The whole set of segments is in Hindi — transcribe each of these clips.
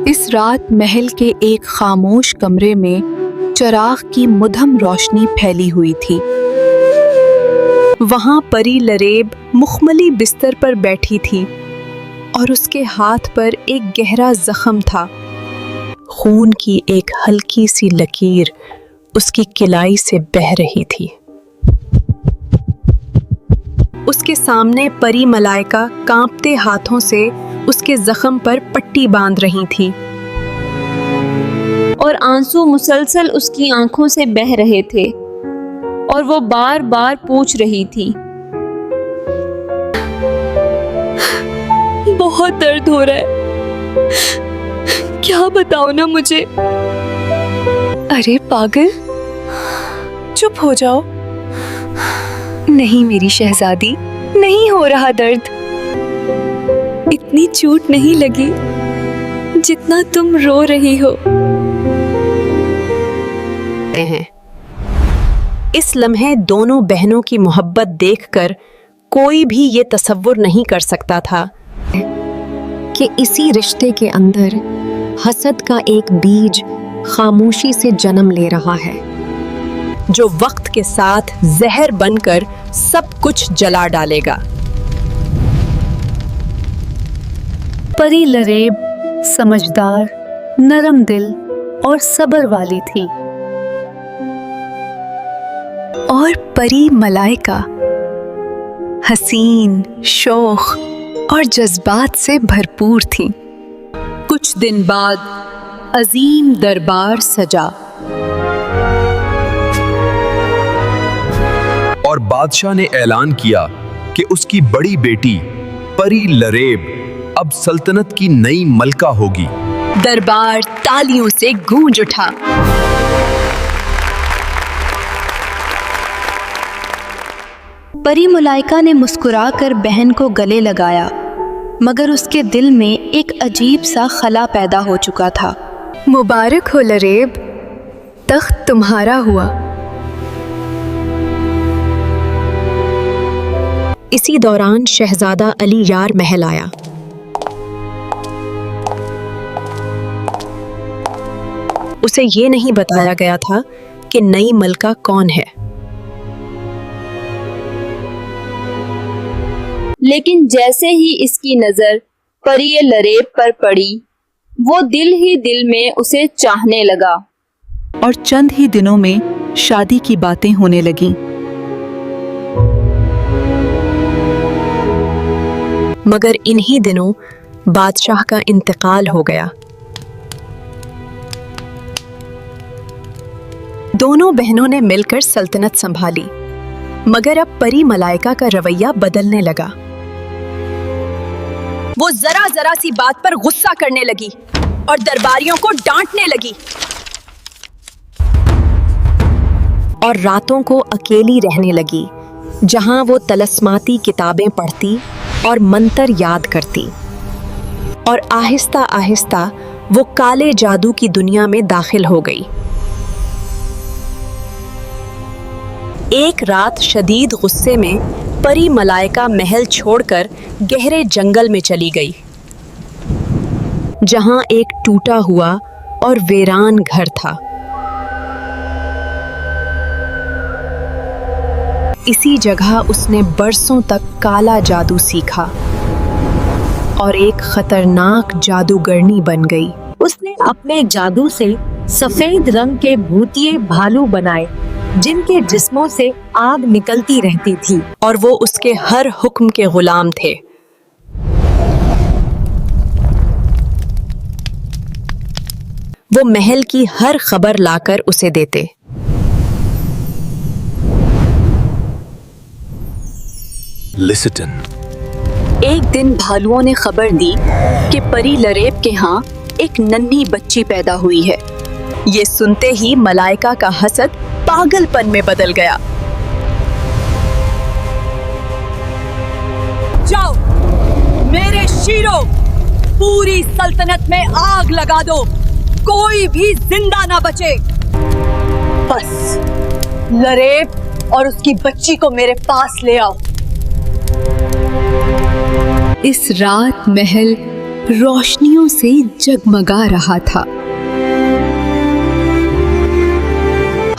इस रात महल के एक खामोश कमरे में चिराग की मुधम रोशनी फैली हुई थी। वहां परी लरेब मुखमली बिस्तर पर बैठी थी और उसके हाथ पर एक गहरा जख्म था। खून की एक हल्की सी लकीर उसकी किलाई से बह रही थी। उसके सामने परी मलाइका कांपते हाथों से उसके जख्म पर पट्टी बांध रही थी और आंसू मुसलसल उसकी आंखों से बह रहे थे और वो बार बार पूछ रही थी, बहुत दर्द हो रहा है, क्या बताओ ना मुझे। अरे पागल, चुप हो जाओ। नहीं मेरी शहजादी, नहीं हो रहा दर्द। इतनी चोट नहीं लगी जितना तुम रो रही हो। इस लम्हे दोनों बहनों की मोहब्बत देखकर कोई भी ये तसव्वुर नहीं कर सकता था कि इसी रिश्ते के अंदर हसद का एक बीज खामोशी से जन्म ले रहा है, जो वक्त के साथ जहर बनकर सब कुछ जला डालेगा। परी लरेब समझदार, नरम दिल और सब्र वाली थी और परी मलाइका हसीन, शौक और जज्बात से भरपूर थी। कुछ दिन बाद अजीम दरबार सजा और बादशाह ने ऐलान किया कि उसकी बड़ी बेटी परी लरेब अब सल्तनत की नई मलका होगी। दरबार तालियों से गूंज उठा। परी मलाइका ने मुस्कुराकर बहन को गले लगाया, मगर उसके दिल में एक अजीब सा खला पैदा हो चुका था। मुबारक हो लरेब, तख्त तुम्हारा हुआ। इसी दौरान शहजादा अली यार महल आया। उसे ये नहीं बताया गया था कि नई मलका कौन है, लेकिन जैसे ही इसकी नजर परी लरेब पर पड़ी, वो दिल ही दिल में उसे चाहने लगा और चंद ही दिनों में शादी की बातें होने लगीं। मगर इन्हीं दिनों बादशाह का इंतकाल हो गया। दोनों बहनों ने मिलकर सल्तनत संभाली, मगर अब परी मलाइका का रवैया बदलने लगा। वो जरा जरा सी बात पर गुस्सा करने लगी और दरबारियों को डांटने लगी और रातों को अकेली रहने लगी, जहां वो तलस्माती किताबें पढ़ती और मंतर याद करती। और आहिस्ता आहिस्ता वो काले जादू की दुनिया में दाखिल हो गई। एक रात शदीद गुस्से में परी मलाइका महल छोड़कर गहरे जंगल में चली गई, जहां एक टूटा हुआ और वीरान घर था। इसी जगह उसने बरसों तक काला जादू सीखा और एक खतरनाक जादूगरनी बन गई। उसने अपने जादू से सफेद रंग के भूतिए भालू बनाए, जिनके जिस्मों से आग निकलती रहती थी और वो उसके हर हुक्म के गुलाम थे। वो महल की हर खबर लाकर उसे देते। लिसिटन। एक दिन भालुओं ने खबर दी कि परी लरेब के यहाँ एक नन्ही बच्ची पैदा हुई है। ये सुनते ही मलाइका का हसद पागलपन में बदल गया। जाओ मेरे शीरों, पूरी सल्तनत में आग लगा दो, कोई भी जिंदा ना बचे। बस लरेब और उसकी बच्ची को मेरे पास ले आओ। इस रात महल रोशनियों से जगमगा रहा था।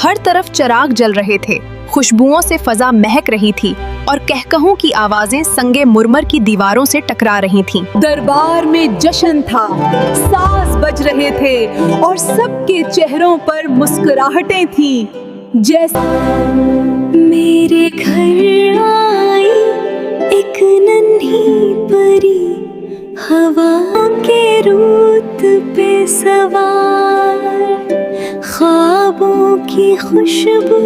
हर तरफ चिराग जल रहे थे, खुशबुओं से फजा महक रही थी और कहकहों की आवाजें संगे मुरमर की दीवारों से टकरा रही थीं। दरबार में जश्न था, साज बज रहे थे और सबके चेहरों पर मुस्कुराहटें थीं। जैसे मेरे घर आई एक नन्ही परी, हवा के रूत पे सवार, ख्वाबों की खुशबू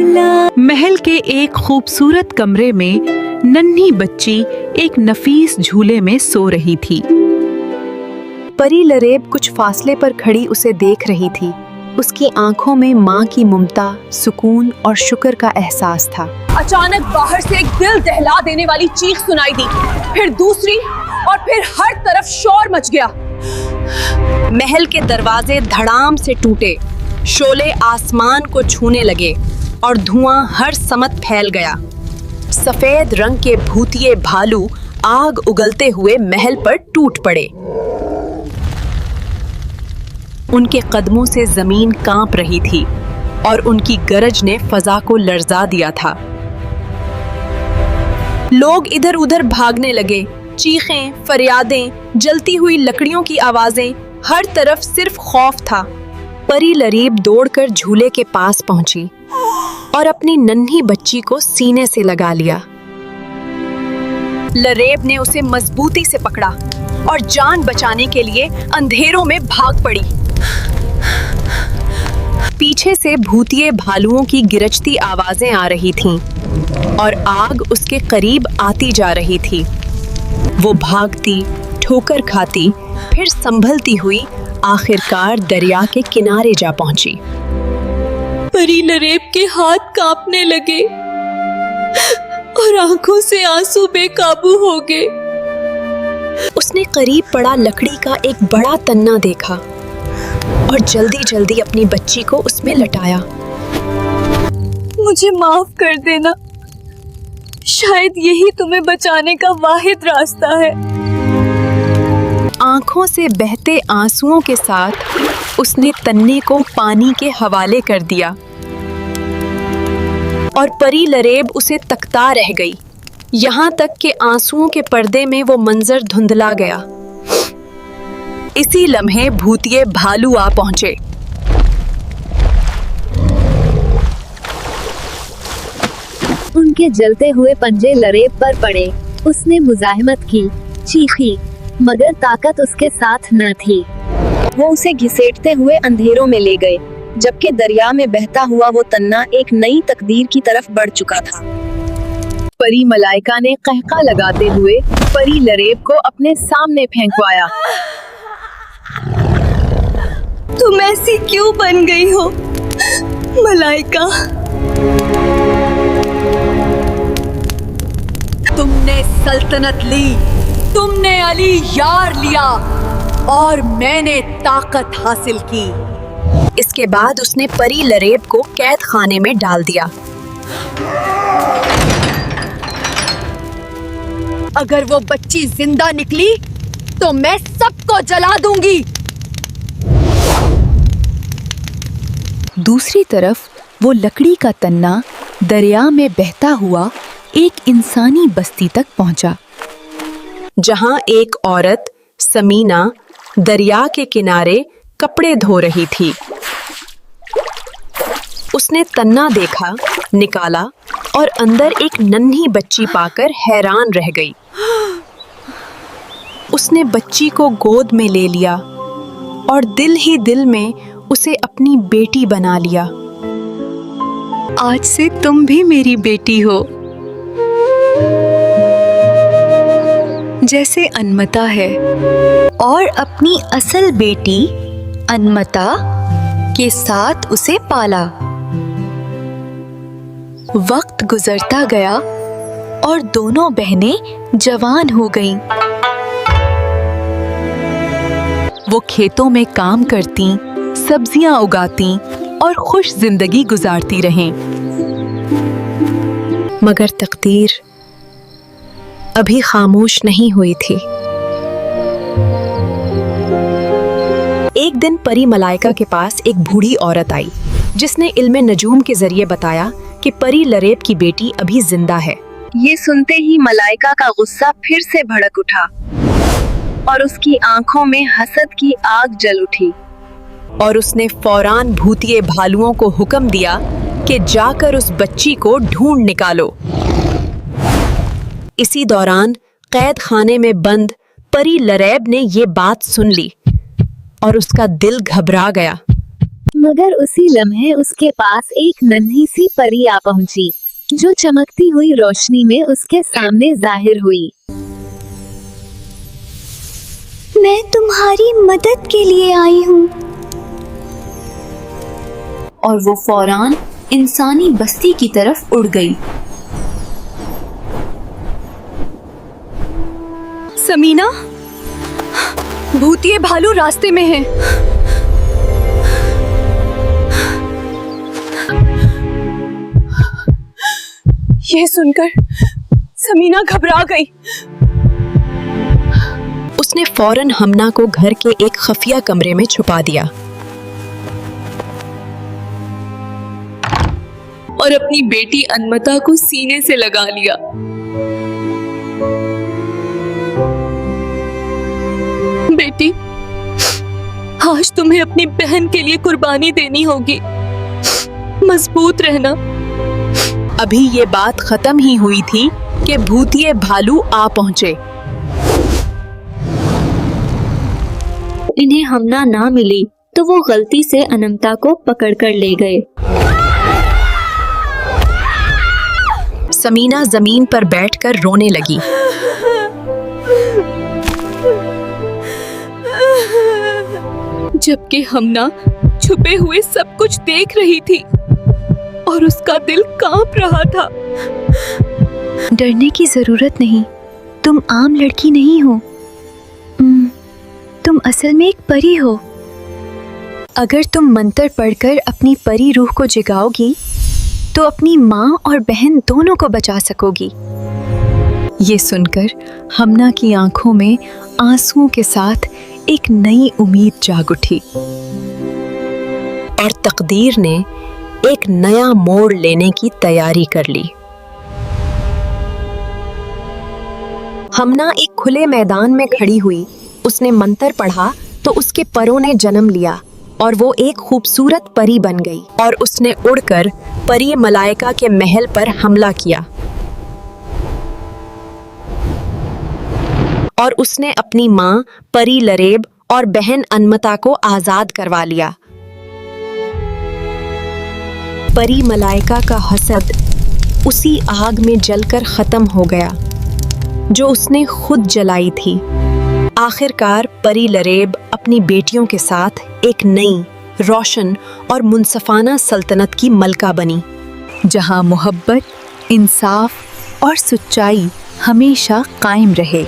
ला। महल के एक खूबसूरत कमरे में नन्ही बच्ची एक नफीस झूले में सो रही थी। परी लरेब कुछ फासले पर खड़ी उसे देख रही थी। उसकी आंखों में माँ की ममता, सुकून और शुक्र का एहसास था। अचानक बाहर से एक दिल दहला देने वाली चीख सुनाई दी, फिर दूसरी और फिर हर तरफ शोर मच गया। महल के दरवाजे धड़ाम से टूटे, शोले आसमान को छूने लगे और धुआं हर समत फैल गया। सफेद रंग के भूतिए भालू आग उगलते हुए महल पर टूट पड़े। उनके कदमों से जमीन कांप रही थी और उनकी गरज ने फजा को लर्जा दिया था। लोग इधर उधर भागने लगे, चीखें, फरियादें, जलती हुई लकड़ियों की आवाजें, हर तरफ सिर्फ खौफ था। परी लरीब दौड़कर झूले के पास पहुंची और अपनी नन्ही बच्ची को सीने से लगा लिया। लरेब ने उसे मजबूती से पकड़ा और जान बचाने के लिए अंधेरों में भाग पड़ी। पीछे से भूतिए भालुओं की गिरजती आवाजें आ रही थीं और आग उसके करीब आती जा रही थी। वो भागती, ठोकर खाती, फिर संभलती हुई आखिरकार दरिया के किनारे जा पहुंची। परी लरेब के हाथ कांपने लगे और आंखों से आंसू बेकाबू हो गए। उसने करीब पड़ा लकड़ी का एक बड़ा तन्ना देखा और जल्दी जल्दी अपनी बच्ची को उसमें लटाया। मुझे माफ कर देना, शायद यही तुम्हें बचाने का वाहिद रास्ता है। आंखों से बहते आंसुओं के साथ उसने तन्ने को पानी के हवाले कर दिया और परी लरेब उसे तकता रह गई, यहाँ तक कि आंसुओं के पर्दे में वो मंजर धुंधला गया। इसी लम्हे भूतिए भालू आ पहुंचे। उनके जलते हुए पंजे लरेब पर पड़े। उसने मुजाहिमत की, चीखी, मगर ताकत उसके साथ न थी। वो उसे घिसेटते हुए अंधेरों में ले गए, जबकि दरिया में बहता हुआ वो तन्ना एक नई तकदीर की तरफ बढ़ चुका था। परी मलाइका ने कहका लगाते हुए परी लरेब को अपने सामने फेंकवाया। तुम ऐसी क्यों बन गई हो मलाइका? तुमने सल्तनत ली, तुमने अली यार लिया और मैंने ताकत हासिल की। इसके बाद उसने परी लरेब को कैद खाने में डाल दिया। अगर वो बच्ची जिंदा निकली तो मैं सबको जला दूंगी। दूसरी तरफ वो लकड़ी का तन्ना दरिया में बहता हुआ एक इंसानी बस्ती तक पहुंचा, जहां एक औरत समीना दरिया के किनारे कपड़े धो रही थी। उसने तन्ना देखा, निकाला और अंदर एक नन्ही बच्ची पाकर हैरान रह गई। उसने बच्ची को गोद में ले लिया और दिल ही दिल में उसे अपनी बेटी बना लिया। आज से तुम भी मेरी बेटी हो, जैसे अनमता है। और अपनी असल बेटी अनमता के साथ उसे पाला। वक्त गुजरता गया और दोनों बहनें जवान हो गईं। वो खेतों में काम करती, सब्जियां उगाती और खुश जिंदगी गुजारती रहें। मगर तकदीर अभी खामोश नहीं हुई थी। एक दिन परी मलाइका के पास एक बूढ़ी औरत आई जिसने इल्मे नजूम के जरिए बताया कि परी लरेब की बेटी अभी जिंदा है। ये सुनते ही मलाइका का गुस्सा फिर से भड़क उठा और उसकी आंखों में हसद की आग जल उठी। और उसने फौरान भूतिए भालुओं को हुक्म दिया कि जाकर उस बच्ची को ढूंढ निकालो। इसी दौरान कैद खाने में बंद परी लरेब ने ये बात सुन ली और उसका दिल घबरा गया। मगर उसी लम्हे उसके पास एक नन्ही सी परी आ पहुंची जो चमकती हुई रोशनी में उसके सामने जाहिर हुई। मैं तुम्हारी मदद के लिए आई हूँ। और वो फौरान इंसानी बस्ती की तरफ उड़ गई। समीना, भूतिए भालू रास्ते में हैं। यह सुनकर समीना घबरा गई। उसने फौरन हमना को घर के एक खुफिया कमरे में छुपा दिया और अपनी बेटी अनमता को सीने से लगा लिया। बेटी, आज तुम्हें अपनी बहन के लिए कुर्बानी देनी होगी। मजबूत रहना। अभी ये बात खत्म ही हुई थी कि भूतिए भालू आ पहुंचे। इन्हें हमना ना मिली तो वो गलती से अनमता को पकड़कर ले गए। समीना जमीन पर बैठकर रोने लगी। जबकि हमना छुपे हुए सब कुछ देख रही थी और उसका दिल कांप रहा था। डरने की जरूरत नहीं, तुम आम लड़की नहीं हो। तुम असल में एक परी हो। अगर तुम मंत्र पढ़कर अपनी परी रूह को जगाओगी तो अपनी माँ और बहन दोनों को बचा सकोगी। ये सुनकर हमना की आंखों में आंसुओं के साथ एक नई उम्मीद जाग उठी और तकदीर ने एक नया मोड़ लेने की तैयारी कर ली। हमना एक खुले मैदान में खड़ी हुई। उसने मंत्र पढ़ा तो उसके परों ने जन्म लिया और वो एक खूबसूरत परी बन गई और उसने उड़कर परी मलाइका के महल पर हमला किया और उसने अपनी माँ परी लरेब और बहन अनमता को आजाद करवा लिया। परी मलाइका का हसद उसी आग में जलकर खत्म हो गया जो उसने खुद जलाई थी। आखिरकार परी लरेब अपनी बेटियों के साथ एक नई, रोशन और मुनसफाना सल्तनत की मलका बनी, जहां मोहब्बत, इंसाफ और सच्चाई हमेशा कायम रहे।